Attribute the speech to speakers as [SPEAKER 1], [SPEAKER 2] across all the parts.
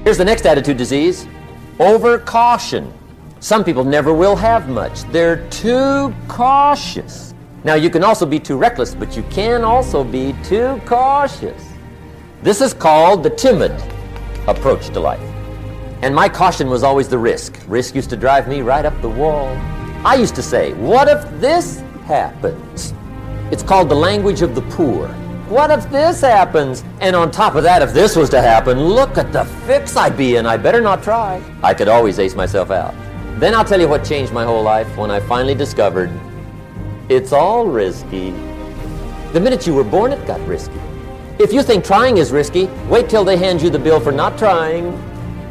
[SPEAKER 1] Here's the next attitude disease, over-caution. Some people never will have much. They're too cautious. Now, you can also be too reckless, but you can also be too cautious. This is called the timid approach to life. And my caution was always the risk. Risk used to drive me right up the wall. I used to say, what if this happens? It's called the language of the poor. What if this happens? And on top of that, if this was to happen, look at the fix I'd be in. I better not try. I could always ace myself out. Then I'll tell you what changed my whole life when I finally discovered it's all risky. The minute you were born, it got risky. If you think trying is risky, wait till they hand you the bill for not trying.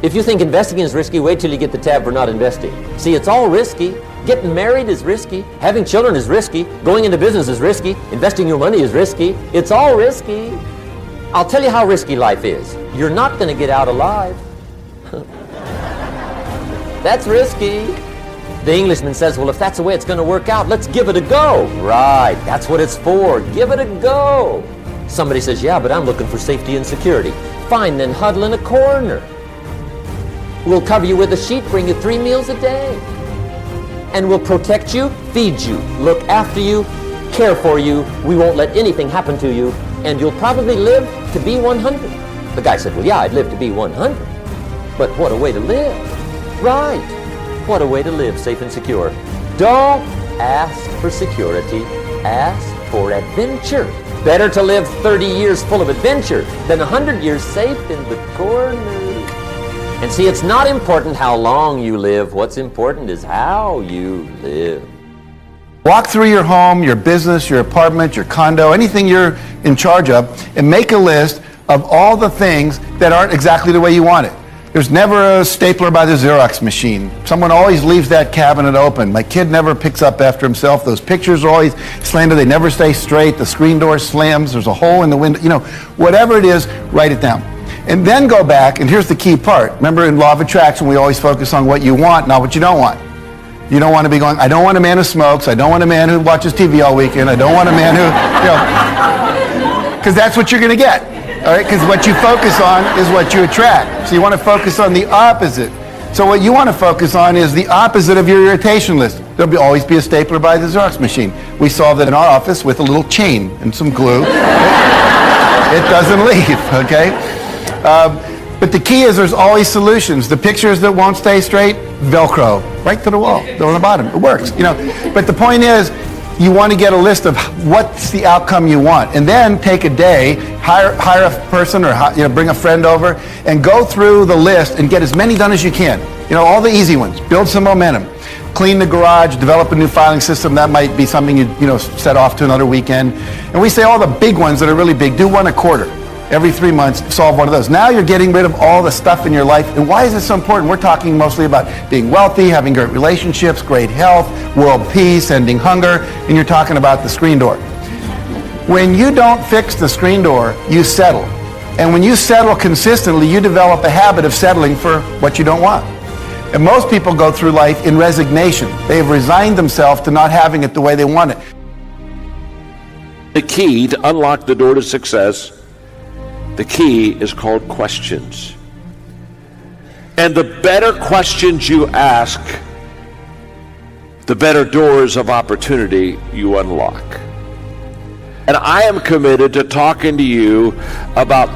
[SPEAKER 1] If you think investing is risky, wait till you get the tab for not investing. See, it's all risky. Getting married is risky. Having children is risky. Going into business is risky. Investing your money is risky. It's all risky. I'll tell you how risky life is. You're not going to get out alive. That's risky. The Englishman says, well, if that's the way it's going to work out, let's give it a go. Right, that's what it's for. Give it a go. Somebody says, yeah, but I'm looking for safety and security. Fine, then huddle in a corner. We'll cover you with a sheet, bring you 3 meals a day. And we'll protect you, feed you, look after you, care for you. We won't let anything happen to you. And you'll probably live to be 100. The guy said, well, yeah, I'd live to be 100. But what a way to live. Right. What a way to live, safe and secure. Don't ask for security. Ask for adventure. Better to live 30 years full of adventure than 100 years safe in the corner. And see, it's not important how long you live. What's important is how you live.
[SPEAKER 2] Walk through your home, your business, your apartment, your condo, anything you're in charge of, and make a list of all the things that aren't exactly the way you want it. There's never a stapler by the Xerox machine. Someone always leaves that cabinet open. My kid never picks up after himself. Those pictures are always slanted. They never stay straight. The screen door slams. There's a hole in the window. You know, whatever it is, write it down. And then go back, and here's the key part. Remember, in Law of Attraction, we always focus on what you want, not what you don't want. You don't want to be going, I don't want a man who smokes. I don't want a man who watches TV all weekend. I don't want a man who, because that's what you're going to get. All right, because what you focus on is what you attract. So you want to focus on the opposite. So what you want to focus on is the opposite of your irritation list. There'll always be a stapler by the Xerox machine. We solved it in our office with a little chain and some glue. It doesn't leave, okay? But the key is there's always solutions. The pictures that won't stay straight, Velcro, right to the wall, on the bottom. It works, you know. But the point is, you want to get a list of what's the outcome you want, and then take a day, hire a person, or bring a friend over, and go through the list and get as many done as you can. You know, all the easy ones. Build some momentum. Clean the garage. Develop a new filing system. That might be something you set off to another weekend. And we say all the big ones that are really big. Do one a quarter. Every 3 months, solve one of those. Now you're getting rid of all the stuff in your life. And why is it so important? We're talking mostly about being wealthy, having great relationships, great health, world peace, ending hunger, and you're talking about the screen door. When you don't fix the screen door, you settle. And when you settle consistently, you develop a habit of settling for what you don't want. And most people go through life in resignation. They have resigned themselves to not having it the way they want it.
[SPEAKER 3] The key to unlock the door to success, the key is called questions. And the better questions you ask, the better doors of opportunity you unlock. And I am committed to talking to you about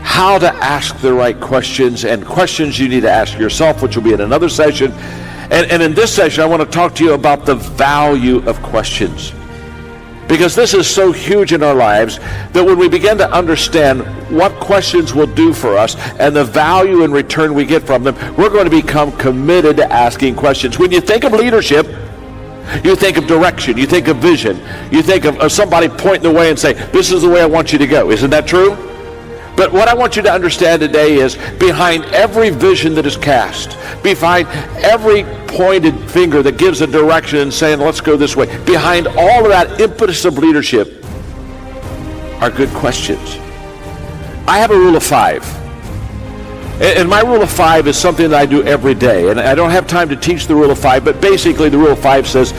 [SPEAKER 3] how to ask the right questions and questions you need to ask yourself, which will be in another session. And in this session, I want to talk to you about the value of questions. Because this is so huge in our lives that when we begin to understand what questions will do for us and the value in return we get from them, we're going to become committed to asking questions. When you think of leadership, you think of direction, you think of vision, you think of somebody pointing the way and say, this is the way I want you to go. Isn't that true? But what I want you to understand today is behind every vision that is cast, behind every pointed finger that gives a direction and saying, let's go this way, behind all of that impetus of leadership are good questions. I have a rule of 5. And my rule of 5 is something that I do every day. And I don't have time to teach the rule of 5, but basically the rule of 5 says,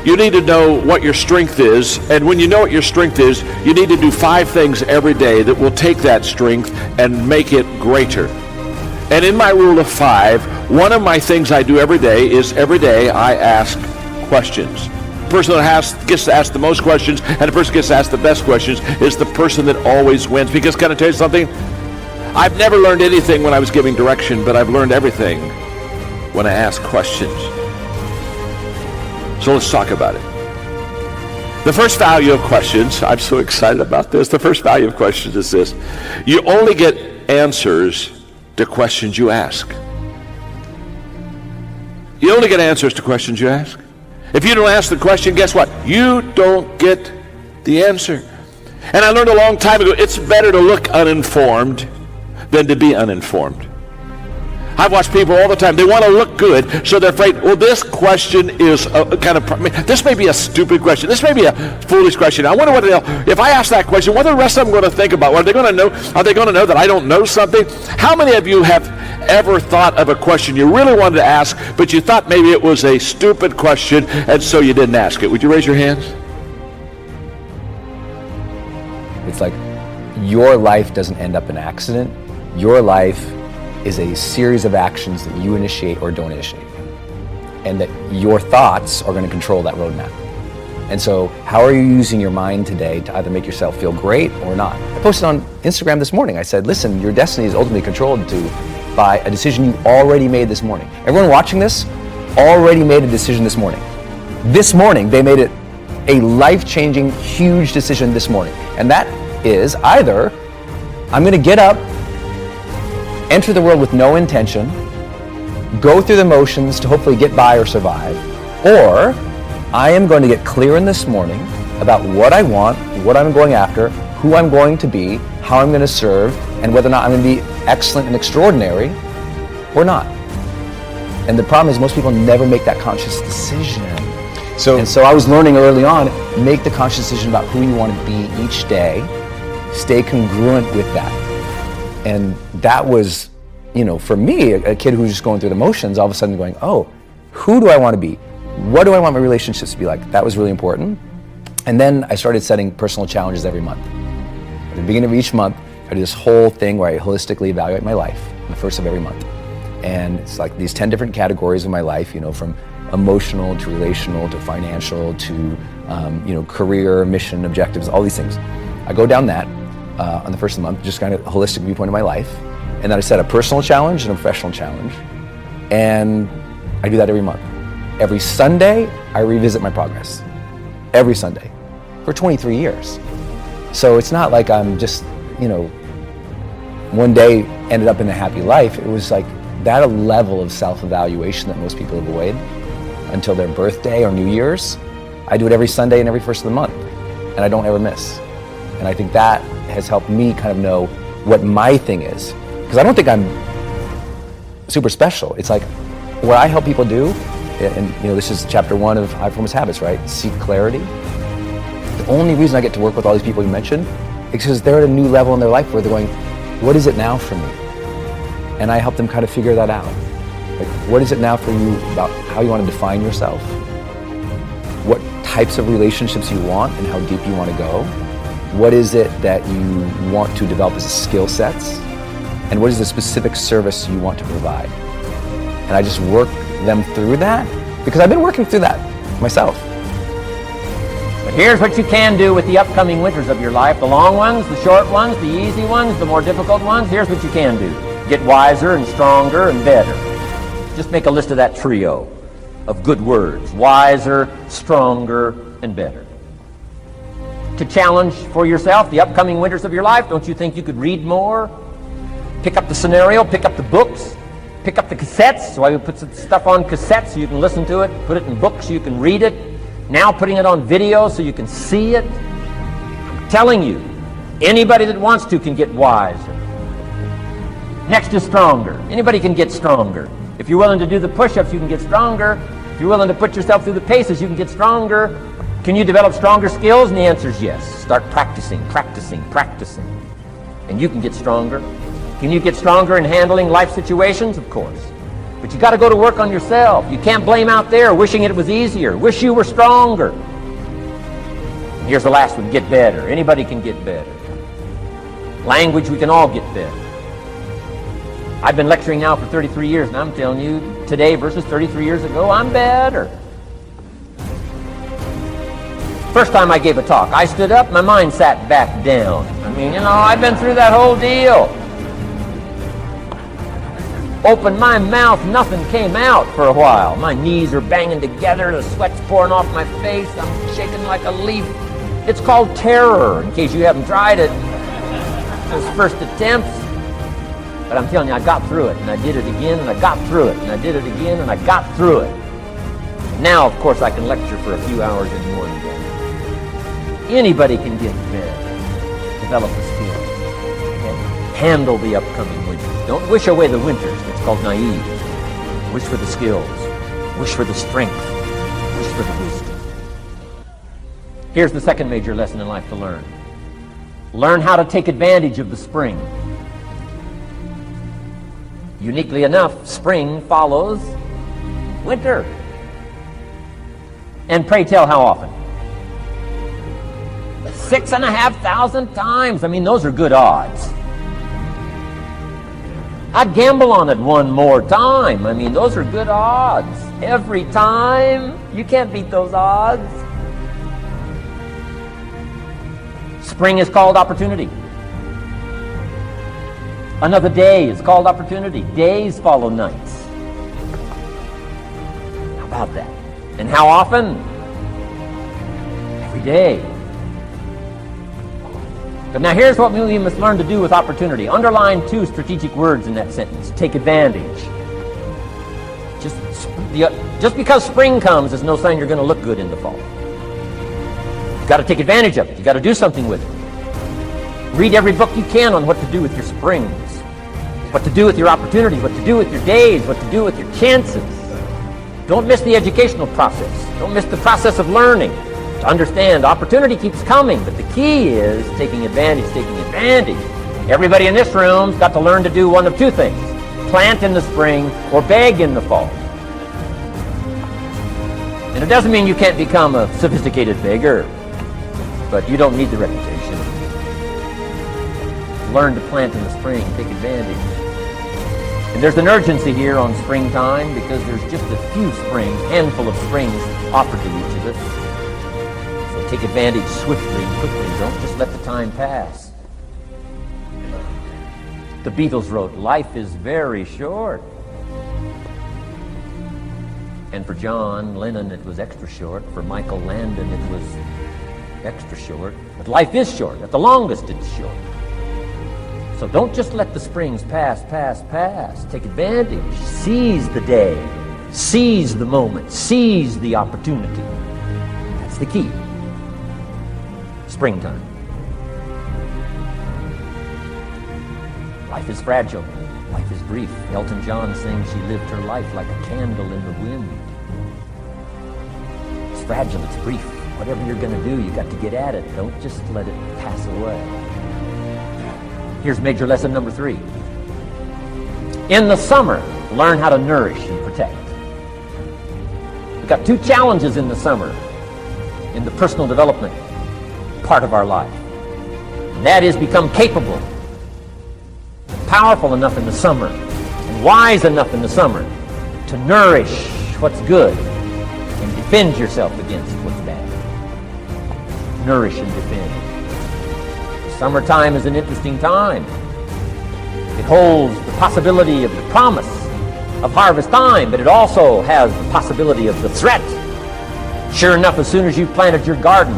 [SPEAKER 3] you need to know what your strength is, and when you know what your strength is, you need to do 5 things every day that will take that strength and make it greater. And in my rule of 5, one of my things I do every day is every day I ask questions. The person that gets to ask the most questions and the person that gets to ask the best questions is the person that always wins. Because can I tell you something? I've never learned anything when I was giving direction, but I've learned everything when I ask questions. So let's talk about it. The first value of questions, I'm so excited about this. The first value of questions is this. You only get answers to questions you ask. You only get answers to questions you ask. If you don't ask the question, guess what? You don't get the answer. And I learned a long time ago, it's better to look uninformed than to be uninformed. I've watched people all the time. They want to look good, so they're afraid, well, this question is this may be a stupid question. This may be a foolish question. I wonder if I ask that question, what are the rest of them going to think about? Are they going to know that I don't know something? How many of you have ever thought of a question you really wanted to ask, but you thought maybe it was a stupid question, and so you didn't ask it? Would you raise your hands?
[SPEAKER 4] It's like your life doesn't end up in an accident. Your life is a series of actions that you initiate or don't initiate. And that your thoughts are going to control that roadmap. And so how are you using your mind today to either make yourself feel great or not? I posted on Instagram this morning. I said, listen, your destiny is ultimately controlled by a decision you already made this morning. Everyone watching this already made a decision this morning. This morning, they made it a life-changing, huge decision this morning. And that is either I'm going to get up, enter the world with no intention, go through the motions to hopefully get by or survive, or I am going to get clear in this morning about what I want, what I'm going after, who I'm going to be, how I'm going to serve, and whether or not I'm going to be excellent and extraordinary or not. And the problem is most people never make that conscious decision. So I was learning early on, make the conscious decision about who you want to be each day, stay congruent with that. And that was, for me, a kid who's just going through the motions, all of a sudden going, oh, who do I want to be? What do I want my relationships to be like? That was really important. And then I started setting personal challenges every month. At the beginning of each month, I do this whole thing where I holistically evaluate my life on the first of every month. And it's like these 10 different categories of my life, from emotional to relational to financial to, career, mission, objectives, all these things. I go down that on the first of the month, just kind of a holistic viewpoint of my life. And then I set a personal challenge and a professional challenge. And I do that every month. Every Sunday, I revisit my progress. Every Sunday. For 23 years. So it's not like I'm just, one day ended up in a happy life. It was like that a level of self-evaluation that most people avoid until their birthday or New Year's. I do it every Sunday and every first of the month. And I don't ever miss. And I think that has helped me kind of know what my thing is. Because I don't think I'm super special. It's like what I help people do, and this is chapter 1 of High Performance Habits, right? Seek clarity. The only reason I get to work with all these people you mentioned is because they're at a new level in their life where they're going, what is it now for me? And I help them kind of figure that out. Like, what is it now for you about how you want to define yourself? What types of relationships you want and how deep you want to go? What is it that you want to develop as skill sets? And what is the specific service you want to provide? And I just work them through that because I've been working through that myself.
[SPEAKER 1] But here's what you can do with the upcoming winters of your life. The long ones, the short ones, the easy ones, the more difficult ones. Here's what you can do. Get wiser and stronger and better. Just make a list of that trio of good words. Wiser, stronger, and better. To challenge for yourself the upcoming winters of your life, don't you think you could read more? Pick up the scenario, pick up the books, pick up the cassettes. So I would put some stuff on cassettes so you can listen to it, put it in books so you can read it. Now putting it on video so you can see it. I'm telling you, anybody that wants to can get wiser. Next is stronger. Anybody can get stronger. If you're willing to do the push-ups, you can get stronger. If you're willing to put yourself through the paces, you can get stronger. Can you develop stronger skills? And the answer is yes. Start practicing, practicing, practicing. And you can get stronger. Can you get stronger in handling life situations? Of course. But you got to go to work on yourself. You can't blame out there wishing it was easier. Wish you were stronger. And here's the last one, get better. Anybody can get better. Language, we can all get better. I've been lecturing now for 33 years, and I'm telling you, today versus 33 years ago, I'm better. First time I gave a talk, I stood up, my mind sat back down. I mean, I've been through that whole deal. Opened my mouth, nothing came out for a while. My knees are banging together, the sweat's pouring off my face, I'm shaking like a leaf. It's called terror, in case you haven't tried it. Those first attempts. But I'm telling you, I got through it, and I did it again, and I got through it, and I did it again, and I got through it. Now, of course, I can lecture for a few hours in one day. Anybody can get better, develop a skill, okay? Handle the upcoming winters. Don't wish away the winters. It's called naive. Wish for the skills. Wish for the strength. Wish for the wisdom. Here's the second major lesson in life to learn. Learn how to take advantage of the spring. Uniquely enough, spring follows winter. And pray tell how often? 6,500 times. I mean, those are good odds. I'd gamble on it one more time. I mean, those are good odds. Every time. You can't beat those odds. Spring is called opportunity. Another day is called opportunity. Days follow nights. How about that? And how often? Every day. But now here's what we must learn to do with opportunity. Underline two strategic words in that sentence. Take advantage. Just because spring comes is no sign you're going to look good in the fall. You've got to take advantage of it. You've got to do something with it. Read every book you can on what to do with your springs, what to do with your opportunities, what to do with your days, what to do with your chances. Don't miss the educational process. Don't miss the process of learning. To understand, opportunity keeps coming, but the key is taking advantage. Everybody in this room's got to learn to do one of two things. Plant in the spring or beg in the fall. And it doesn't mean you can't become a sophisticated beggar, but you don't need the reputation. Learn to plant in the spring, take advantage. And there's an urgency here on springtime because there's just a few springs, handful of springs offered to each of us. Take advantage swiftly and quickly. Don't just let the time pass. The Beatles wrote, life is very short. And for John Lennon, it was extra short. For Michael Landon, it was extra short. But life is short. At the longest, it's short. So don't just let the springs pass. Take advantage. Seize the day. Seize the moment. Seize the opportunity. That's the key. Springtime. Life is fragile. Life is brief. Elton John sings she lived her life like a candle in the wind. It's fragile. It's brief. Whatever you're going to do, you got to get at it. Don't just let it pass away. Here's major lesson number 3. In the summer, learn how to nourish and protect. We've got 2 challenges in the summer in the personal development part of our life. And that is become capable, powerful enough in the summer, and wise enough in the summer to nourish what's good and defend yourself against what's bad. Nourish and defend. Summertime is an interesting time. It holds the possibility of the promise of harvest time, but it also has the possibility of the threat. Sure enough, as soon as you've planted your garden,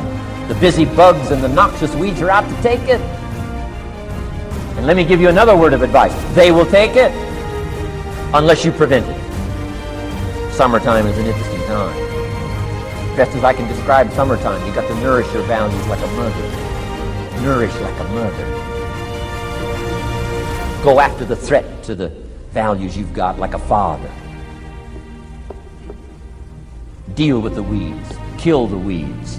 [SPEAKER 1] the busy bugs and the noxious weeds are out to take it. And let me give you another word of advice. They will take it unless you prevent it. Summertime is an interesting time. Best as I can describe summertime, you've got to nourish your values like a mother. Nourish like a mother. Go after the threat to the values you've got like a father. Deal with the weeds. Kill the weeds.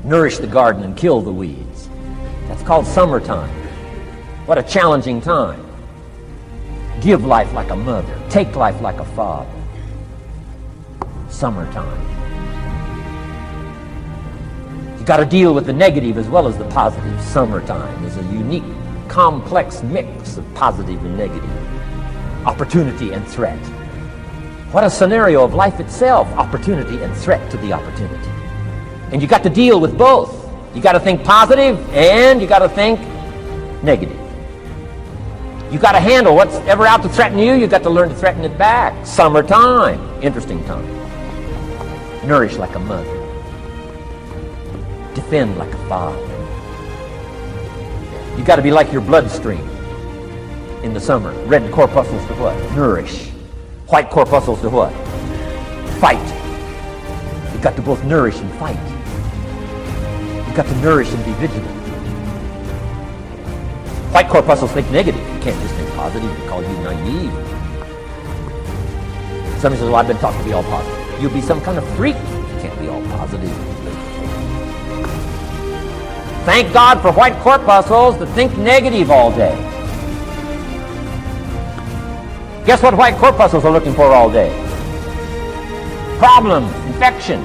[SPEAKER 1] Nourish the garden and kill the weeds. That's called summertime. What a challenging time. Give life like a mother. Take life like a father. Summertime. You've got to deal with the negative as well as the positive. Summertime is a unique, complex mix of positive and negative. opportunity and threat. What a scenario of life itself, opportunity and threat to the opportunity. And you got to deal with both. You got to think positive and you got to think negative. You got to handle what's ever out to threaten you. You got to learn to threaten it back. Summertime, interesting time. Nourish like a mother. Defend like a father. You got to be like your bloodstream in the summer. Red corpuscles to what? Nourish. White corpuscles to what? Fight. You got to both nourish and fight. You got to nourish and be vigilant. White corpuscles think negative. You can't just think positive. They call you naive. Somebody says, well, I've been taught to be all positive. You'll be some kind of freak. You can't be all positive. Thank God for white corpuscles that think negative all day. Guess what white corpuscles are looking for all day? Problems, infection.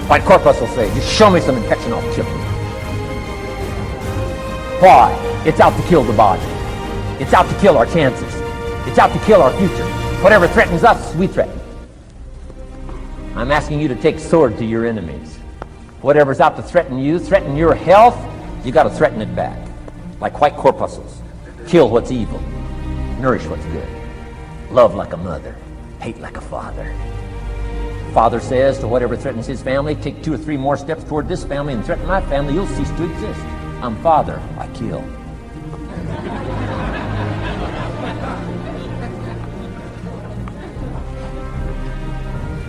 [SPEAKER 1] White corpuscles say, just show me some infection, I'll kill you. Why? It's out to kill the body. It's out to kill our chances. It's out to kill our future. Whatever threatens us, we threaten. I'm asking you to take sword to your enemies. Whatever's out to threaten you, threaten your health, you got to threaten it back. Like white corpuscles. Kill what's evil. Nourish what's good. Love like a mother. Hate like a father. Father says to whatever threatens his family, take 2 or 3 more steps toward this family and threaten my family, you'll cease to exist. I'm father, I kill.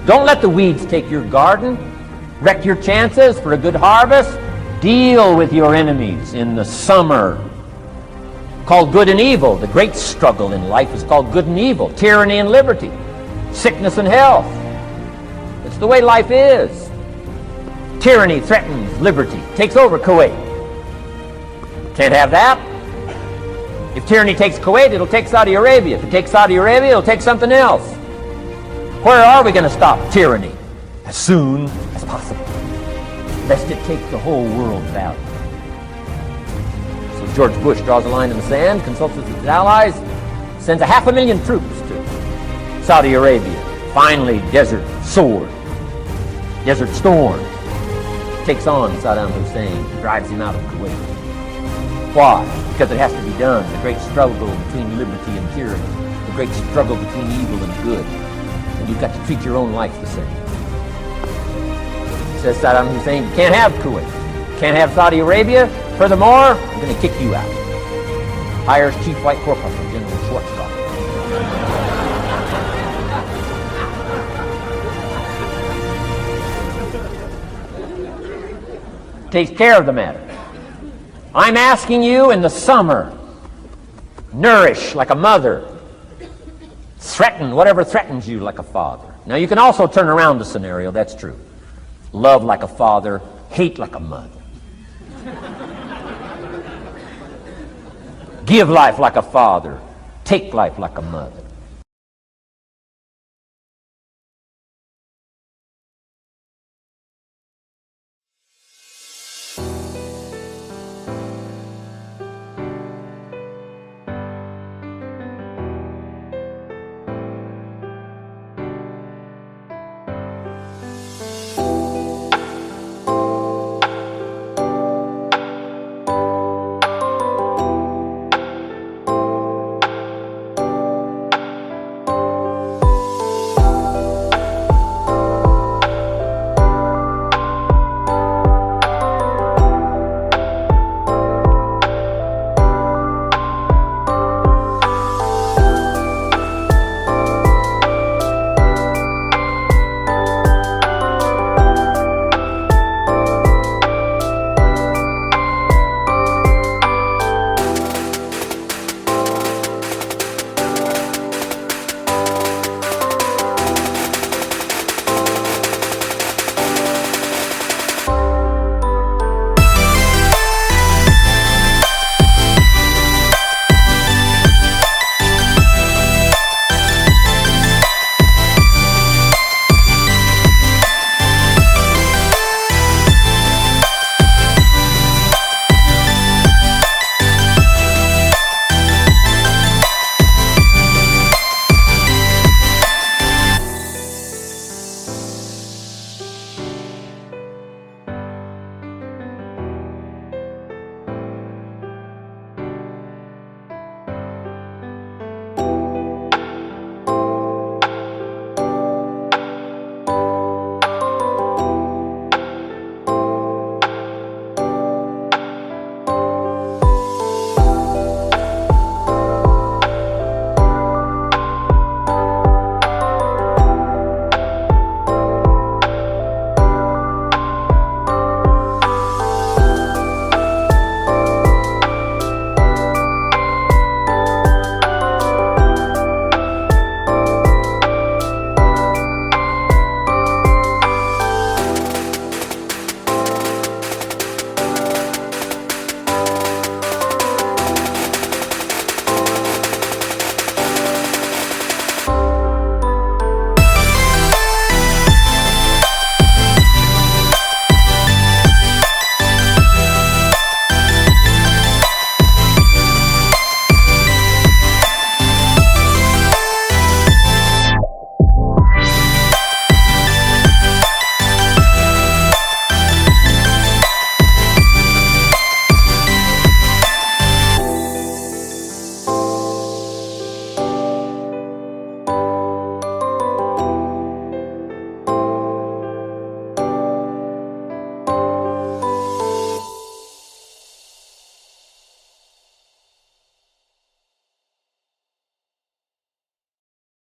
[SPEAKER 1] Don't let the weeds take your garden. Wreck your chances for a good harvest. Deal with your enemies in the summer. Called good and evil. The great struggle in life is called good and evil. Tyranny and liberty. Sickness and health. It's the way life is. Tyranny threatens liberty. Takes over Kuwait. Can't have that. If tyranny takes Kuwait, it'll take Saudi Arabia. If it takes Saudi Arabia, it'll take something else. Where are we going to stop tyranny? As soon as possible, lest it take the whole world's value. So George Bush draws a line in the sand, consults with his allies, sends 500,000 troops to Saudi Arabia. Finally, Desert Sword, Desert Storm, takes on Saddam Hussein, drives him out of Kuwait. Why? Because it has to be done. The great struggle between liberty and tyranny, the great struggle between evil and good. And you've got to treat your own life the same. Says Saddam Hussein, you can't have Kuwait, can't have Saudi Arabia. Furthermore, I'm going to kick you out. Hires Chief White Corpuscle General Schwarzkopf. Takes care of the matter. I'm asking you in the summer, nourish like a mother. Threaten whatever threatens you like a father. Now you can also turn around the scenario, that's true. Love like a father, hate like a mother. Give life like a father, take life like a mother.